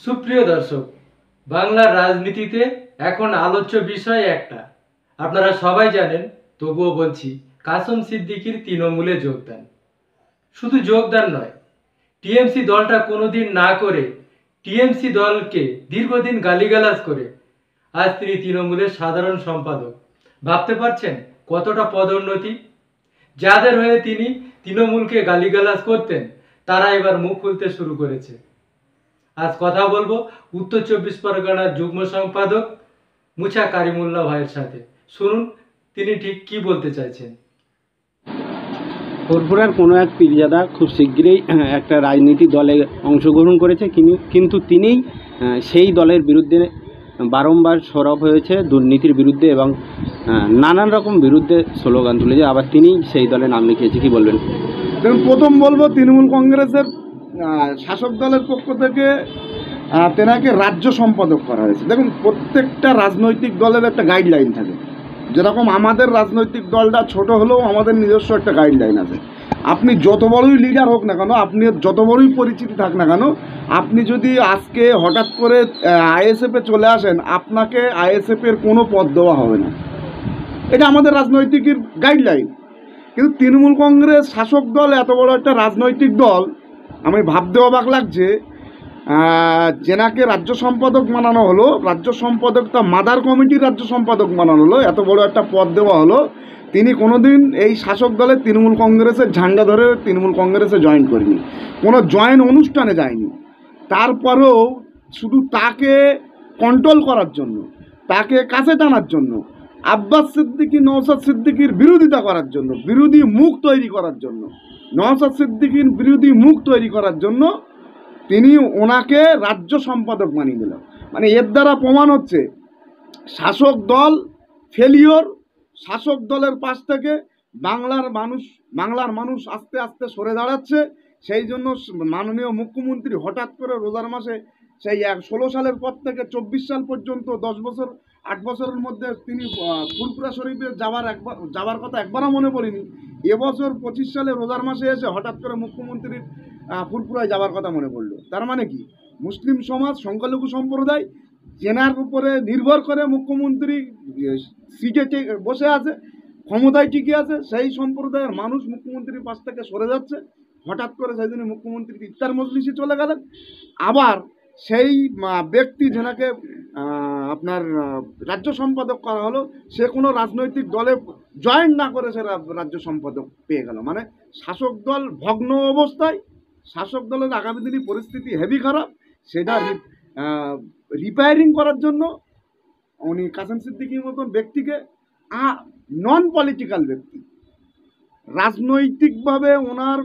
সুপ্রিয় দর্শক, বাংলার রাজনীতিতে এখন আলোচ্য বিষয় একটা। আপনারা সবাই জানেন, তবুও বলছি, কাসম সিদ্দিকীর তৃণমূলে যোগদান। শুধু যোগদান নয়, টিএমসি দলটা কোনোদিন না করে টিএমসি দলকে দীর্ঘদিন গালিগালাজ করে আজ তিনি তৃণমূলের সাধারণ সম্পাদক। ভাবতে পারছেন কতটা পদোন্নতি? যাদের হয়ে তিনি তৃণমূলকে গালিগালাজ করতেন, তারা এবার মুখ খুলতে শুরু করেছে। আজ কথা বলবো উত্তর চব্বিশ পরগনার যুগ্ম সম্পাদক মুছা কারিমুল্লাহ ভাইয়ের সাথে। শুনুন তিনি ঠিক কি বলতে চাইছেন। ফুরফুরার কোনো এক পীরজাদা খুব শীঘ্রই একটা রাজনীতি দলে অংশগ্রহণ করেছে, কিন্তু তিনিই সেই দলের বিরুদ্ধে বারংবার সরব হয়েছে, দুর্নীতির বিরুদ্ধে এবং নানান রকম বিরুদ্ধে স্লোগান তুলেছে। আবার তিনিই সেই দলে নাম লিখিয়েছে। কি বলবেন? দেখুন, প্রথম বলবো তৃণমূল কংগ্রেসের শাসক দলের পক্ষ থেকে তেনাকে রাজ্য সম্পাদক করা হয়েছে। দেখুন, প্রত্যেকটা রাজনৈতিক দলের একটা গাইডলাইন থাকে। যেরকম আমাদের রাজনৈতিক দলটা ছোট হলেও আমাদের নিজস্ব একটা গাইডলাইন আছে। আপনি যত বড়ই লিডার হোক না কেন, আপনি যত বড়ই পরিচিতি থাক না কেন, আপনি যদি আজকে হঠাৎ করে আইএসএফে চলে আসেন, আপনাকে আইএসএফের কোনো পদ দেওয়া হবে না। এটা আমাদের রাজনৈতিকের গাইডলাইন। কিন্তু তৃণমূল কংগ্রেস শাসক দল, এত বড় একটা রাজনৈতিক দল, আমি ভাবতে অবাক লাগছে যেনাকে রাজ্য সম্পাদক বানানো হলো, রাজ্য সম্পাদকটা মাদার কমিটির রাজ্য সম্পাদক বানানো হলো, এত বড় একটা পদ দেওয়া হলো, তিনি কোনোদিন এই শাসক দলের তৃণমূল কংগ্রেসের ঝান্ডা ধরে তৃণমূল কংগ্রেসে জয়েন করেনি, কোনো জয়েন অনুষ্ঠানে যায়নি। তারপরেও শুধু তাকে কন্ট্রোল করার জন্য, তাকে কাছে টানার জন্য, আব্বাস সিদ্দিকী নওশাদ সিদ্দিকীর বিরোধিতা করার জন্য, বিরোধী মুখ তৈরি করার জন্য, নওশাদ সিদ্দিকীর বিরোধী মুখ তৈরি করার জন্য তিনি ওনাকে রাজ্য সম্পাদক বানিয়ে দিল। মানে এর দ্বারা প্রমাণ হচ্ছে শাসক দল ফেলিওর। শাসক দলের পাশ থেকে বাংলার মানুষ আস্তে আস্তে সরে দাঁড়াচ্ছে। সেই জন্য মাননীয় মুখ্যমন্ত্রী হঠাৎ করে রোজার মাসে সেই 16 সালের পর থেকে 24 সাল পর্যন্ত 10 বছর 8 বছরের মধ্যে তিনি ফুরফুরা শরীফে যাওয়ার কথা একবারও মনে পড়েনি। এবছর 25 সালে রোজার মাসে এসে হঠাৎ করে মুখ্যমন্ত্রীর ফুরফুরায় যাওয়ার কথা মনে পড়লো। তার মানে কি, মুসলিম সমাজ, সংখ্যালঘু সম্প্রদায় জেনার উপরে নির্ভর করে মুখ্যমন্ত্রী সিটে বসে আছে, ক্ষমতায় টিকে আছে, সেই সম্প্রদায়ের মানুষ মুখ্যমন্ত্রীর পাশ থেকে সরে যাচ্ছে। হঠাৎ করে সেই জন্য মুখ্যমন্ত্রী ইফতার মজলিসে চলে গেলেন। আবার সেই ব্যক্তি যেনাকে আপনার রাজ্য সম্পাদক করা হলো, সে কোনো রাজনৈতিক দলে জয়েন না করে সে রাজ্য সম্পাদক পেয়ে গেল। মানে শাসক দল ভগ্ন অবস্থায়, শাসক দলের আগামী দিনে পরিস্থিতি হেভি খারাপ। সেটা রিপেয়ারিং করার জন্য উনি কাসেম সিদ্দিকীর মতন ব্যক্তিকে, নন পলিটিক্যাল ব্যক্তি, রাজনৈতিকভাবে ওনার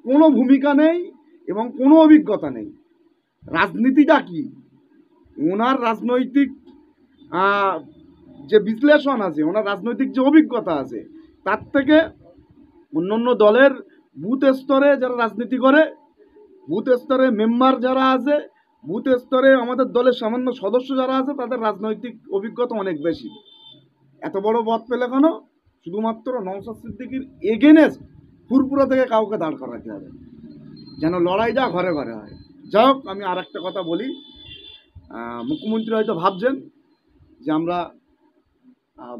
কোনো ভূমিকা নেই এবং কোনো অভিজ্ঞতা নেই। রাজনীতিটা কি, ওনার রাজনৈতিক যে বিশ্লেষণ আছে, ওনার রাজনৈতিক যে অভিজ্ঞতা আছে, তার থেকে অন্যান্য দলের বুথ স্তরে যারা রাজনীতি করে, বুথ স্তরে মেম্বার যারা আছে, বুথ স্তরে আমাদের দলের সামান্য সদস্য যারা আছে, তাদের রাজনৈতিক অভিজ্ঞতা অনেক বেশি। এত বড় পদ পেলে কেন? শুধুমাত্র নওশাদ সিদ্দিকীর এগেনেস্ট ফুরফুরা থেকে কাউকে দাঁড় করাতে হবে, যেন লড়াইটা ঘরে ঘরে হয়। যাই হোক, আমি আর একটা কথা বলি। মুখ্যমন্ত্রী হয়তো ভাবছেন যে আমরা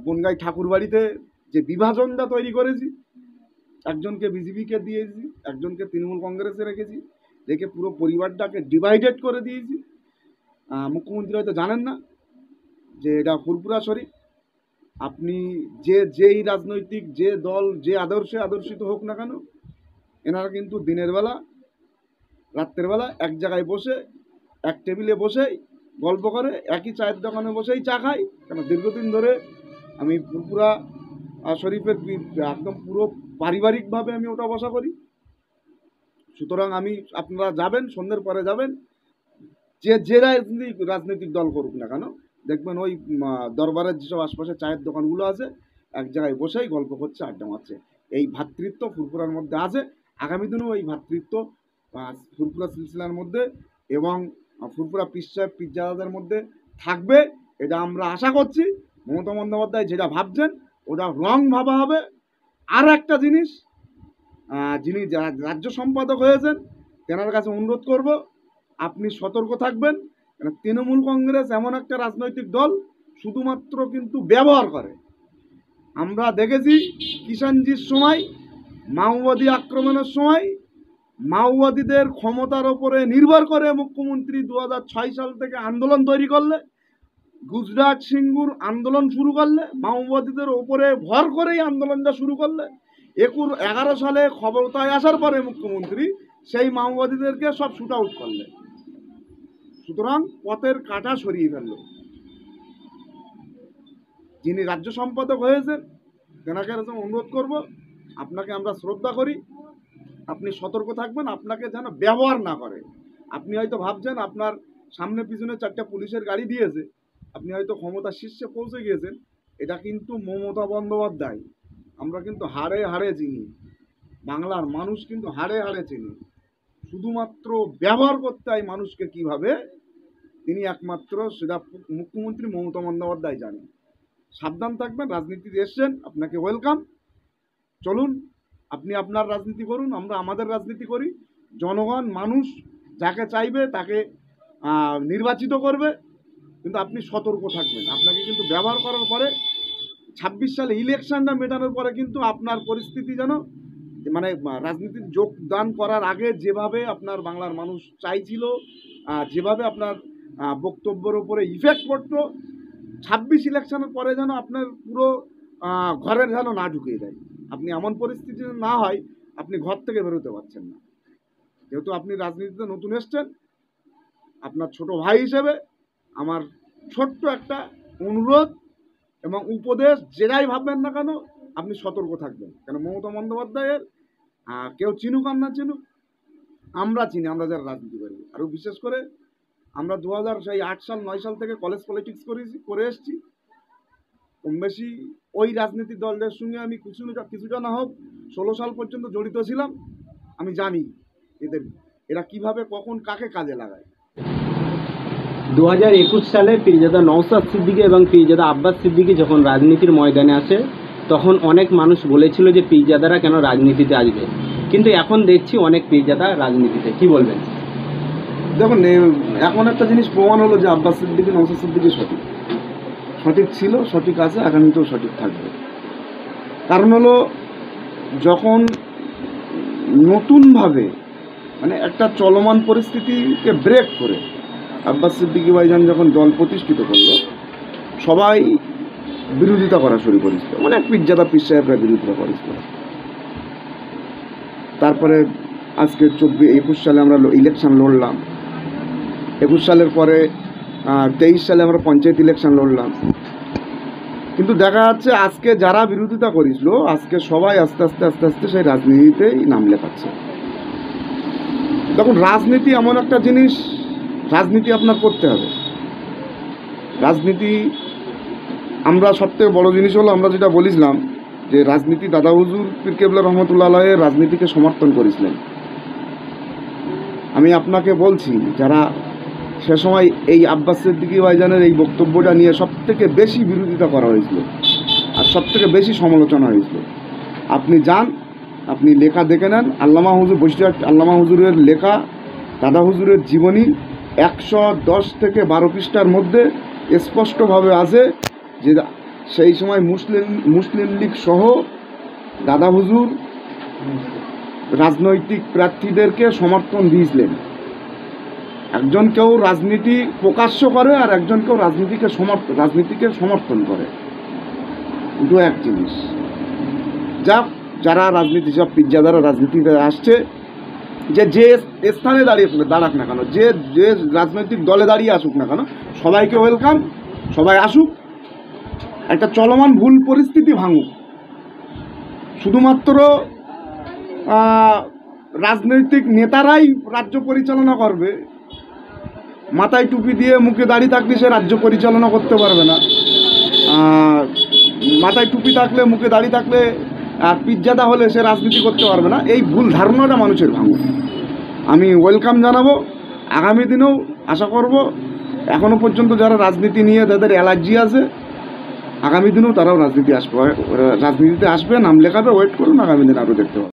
বনগাই ঠাকুর বাড়িতে যে বিভাজনটা তৈরি করেছি, একজনকে বিজেপিকে দিয়েছি, একজনকে তৃণমূল কংগ্রেসে রেখেছি, রেখে পুরো পরিবারটাকে ডিভাইডেড করে দিয়েছি। মুখ্যমন্ত্রী হয়তো জানেন না যে এটা ফুরফুরা শরীফ। আপনি যেই রাজনৈতিক যে দল যে আদর্শে আদর্শিত হোক না কেন, এনারা কিন্তু দিনের বেলা রাত্রের বেলা এক জায়গায় বসে, এক টেবিলে বসেই গল্প করে, একই চায়ের দোকানে বসেই চা খাই। কেন, দীর্ঘদিন ধরে আমি ফুরফুরা শরীফের একদম পুরো পারিবারিকভাবে আমি ওটা বসা করি। সুতরাং আপনারা যাবেন, সন্ধ্যের পরে যাবেন, যে রাজনৈতিক দল করুক না কেন, দেখবেন ওই দরবারের যেসব আশপাশে চায়ের দোকানগুলো আছে, এক জায়গায় বসেই গল্প করছে, আড্ডা মারছে। এই ভ্রাতৃত্ব ফুরফুরার মধ্যে আছে। আগামী দিনেও এই ভ্রাতৃত্ব ফুরফুরা সিলসিলার মধ্যে এবং ফুরফুরা পীর সাহেব পীরজাদাদের মধ্যে থাকবে, এটা আমরা আশা করছি। মমতা বন্দ্যোপাধ্যায় যেটা ভাবছেন ওটা রং ভাবা হবে। আর একটা জিনিস, যিনি রাজ্য সম্পাদক হয়েছেন, তেনার কাছে অনুরোধ করব, আপনি সতর্ক থাকবেন। কারণ তৃণমূল কংগ্রেস এমন একটা রাজনৈতিক দল শুধুমাত্র কিন্তু ব্যবহার করে। আমরা দেখেছি কিষাণজির সময়, মাওবাদী আক্রমণের সময় মাওবাদীদের ক্ষমতার ওপরে নির্ভর করে মুখ্যমন্ত্রী 2006 সাল থেকে আন্দোলন তৈরি করলে, গুজরাট সিঙ্গুর আন্দোলন শুরু করলে, মাওবাদীদের ওপরে ভর করেই আন্দোলনটা শুরু করলে, 11 সালে ক্ষমতায় আসার পরে মুখ্যমন্ত্রী সেই মাওবাদীদেরকে সব শুট আউট করলে। সুতরাং পথের কাঁটা সরিয়ে ফেলল। যিনি রাজ্য সম্পাদক হয়েছেন তেনাকে অনুরোধ করব, আপনাকে আমরা শ্রদ্ধা করি, আপনি সতর্ক থাকবেন, আপনাকে যেন ব্যবহার না করে। আপনি হয়তো ভাবছেন আপনার সামনে পিছনে 4টা পুলিশের গাড়ি দিয়েছে, আপনি হয়তো ক্ষমতার শীর্ষে পৌঁছে গিয়েছেন। এটা কিন্তু মমতা বন্দ্যোপাধ্যায়, আমরা কিন্তু হাড়ে হাড়ে চিনি, বাংলার মানুষ কিন্তু হাড়ে হাড়ে চিনি। শুধুমাত্র ব্যবহার করতে হয় মানুষকে কিভাবে, তিনি একমাত্র সেটা মুখ্যমন্ত্রী মমতা বন্দ্যোপাধ্যায় জানেন। সাবধান থাকবেন। রাজনীতিতে এসছেন, আপনাকে ওয়েলকাম। চলুন, আপনি আপনার রাজনীতি করুন, আমরা আমাদের রাজনীতি করি। জনগণ মানুষ যাকে চাইবে তাকে নির্বাচিত করবে, কিন্তু আপনি সতর্ক থাকবেন। আপনাকে কিন্তু ব্যবহার করার পরে 26 সালে ইলেকশনটা মেটানোর পরে কিন্তু আপনার পরিস্থিতি যেন মানে রাজনীতির যোগদান করার আগে যেভাবে আপনার বাংলার মানুষ চাইছিল, যেভাবে আপনার বক্তব্যের উপরে ইফেক্ট পড়তো, 26 ইলেকশনের পরে যেন আপনার পুরো ঘরের যেন না ঢুকিয়ে দেয়। আপনি এমন পরিস্থিতি না হয় আপনি ঘর থেকে বেরোতে পারছেন না। যেহেতু আপনি রাজনীতিতে নতুন এসছেন, আপনার ছোট ভাই হিসেবে আমার ছোট্ট একটা অনুরোধ এবং উপদেশ, যেটাই ভাববেন না কেন আপনি সতর্ক থাকবেন। কেন মমতা বন্দ্যোপাধ্যায়ের কেউ চিনুক আর না চিনুক, আমরা চিনি, আমরা যারা রাজনীতি করি। আরও বিশেষ করে আমরা 2008 সাল 9 সাল থেকে কলেজ পলিটিক্স করে এসেছি। কম বেশি ওই রাজনীতির দলদের সঙ্গে আমি কিছুটা না হোক 16 সাল পর্যন্ত জড়িত ছিলাম। আমি জানি এরা কিভাবে কখন কাকে কাজে লাগায়। 2021 সালে পীরজাদা নওশাদ সিদ্দিকী এবং পীরজাদা আব্বাস সিদ্দিকী যখন রাজনীতির ময়দানে আসে, তখন অনেক মানুষ বলেছিল যে পীরজাদারা কেন রাজনীতিতে আসবে, কিন্তু এখন দেখছি অনেক পীরজাদা রাজনীতিতে। কি বলবেন? দেখুন, এখন একটা জিনিস প্রমাণ হলো যে আব্বাস সিদ্দিকী নওশাদ সিদ্দিকী সঠিক ছিল, সঠিক আছে, আগামীতেও সঠিক থাকবে। কারণ হলো যখন নতুনভাবে মানে একটা চলমান পরিস্থিতিকে ব্রেক করে আব্বাস সিদ্দিকী ভাইজান যখন দল প্রতিষ্ঠিত করলো, সবাই বিরোধিতা করা শুরু করেছিল, মানে পীরজাদা পীর সাহেবরা বিরোধিতা করেছিল। তারপরে আজকে 21 সালে আমরা ইলেকশন লড়লাম, 21 সালের পরে 23 সালে আমরা পঞ্চায়েত ইলেকশন লড়লাম। কিন্তু দেখা যাচ্ছে আজকে যারা বিরোধিতা করেছিল, আজকে সবাই আস্তে আস্তে সেই রাজনীতিতেই নাম লেখাচ্ছে। দেখুন, রাজনীতি এমন একটা জিনিস, রাজনীতি আপনার করতে হবে। রাজনীতি আমরা সবথেকে বড় জিনিস হলো, আমরা যেটা বলেছিলাম যে রাজনীতি দাদা হুজুর পীর কেবলা রহমতুল্লাহ আলাইহির রাজনীতিকে সমর্থন করেছিলেন। আমি আপনাকে বলছি, যারা সে সময় এই আব্বাস সিদ্দিকী ভাইজানের এই বক্তব্যটা নিয়ে সবথেকে বেশি বিরোধিতা করা হয়েছিল আর সবথেকে বেশি সমালোচনা হয়েছিল, আপনি যান, আপনি লেখা দেখে নেন। আল্লামা হুজুর বৈশিষ্ট্য আল্লামা হুজুরের লেখা, দাদা হুজুরের জীবনী 110 থেকে 12 পৃষ্ঠার মধ্যে স্পষ্টভাবে আছে যে সেই সময় মুসলিম লীগ সহ দাদা হুজুর রাজনৈতিক প্রার্থীদেরকে সমর্থন দিয়েছিলেন। একজন কেউ রাজনীতি প্রকাশ্য করে আর একজন কেউ রাজনীতিকে সমর্থন করে, দুটো এক জিনিস। যারা রাজনীতি, সব পীরজাদারা রাজনীতিতে আসছে, যে স্থানে দাঁড়াক না কেন, যে রাজনৈতিক দলে দাঁড়িয়ে আসুক না কেন, সবাইকে ওয়েলকাম, সবাই আসুক, একটা চলমান ভুল পরিস্থিতি ভাঙুক। শুধুমাত্র রাজনৈতিক নেতারাই রাজ্য পরিচালনা করবে, মাথায় টুপি দিয়ে মুখে দাড়ি থাকলে সে রাজ্য পরিচালনা করতে পারবে না। মাথায় টুপি থাকলে, মুখে দাড়ি থাকলে আর পীরজাদা হলে সে রাজনীতি করতে পারবে না, এই ভুল ধারণাটা মানুষের ভাঙুক। আমি ওয়েলকাম জানাবো। আগামী দিনেও আশা করব, এখনও পর্যন্ত যারা রাজনীতি নিয়ে যাদের অ্যালার্জি আছে, আগামী দিনেও তারাও রাজনীতিতে আসবে, নাম লেখাবে। ওয়েট করুন, আগামী দিন আরও দেখতে পাবো।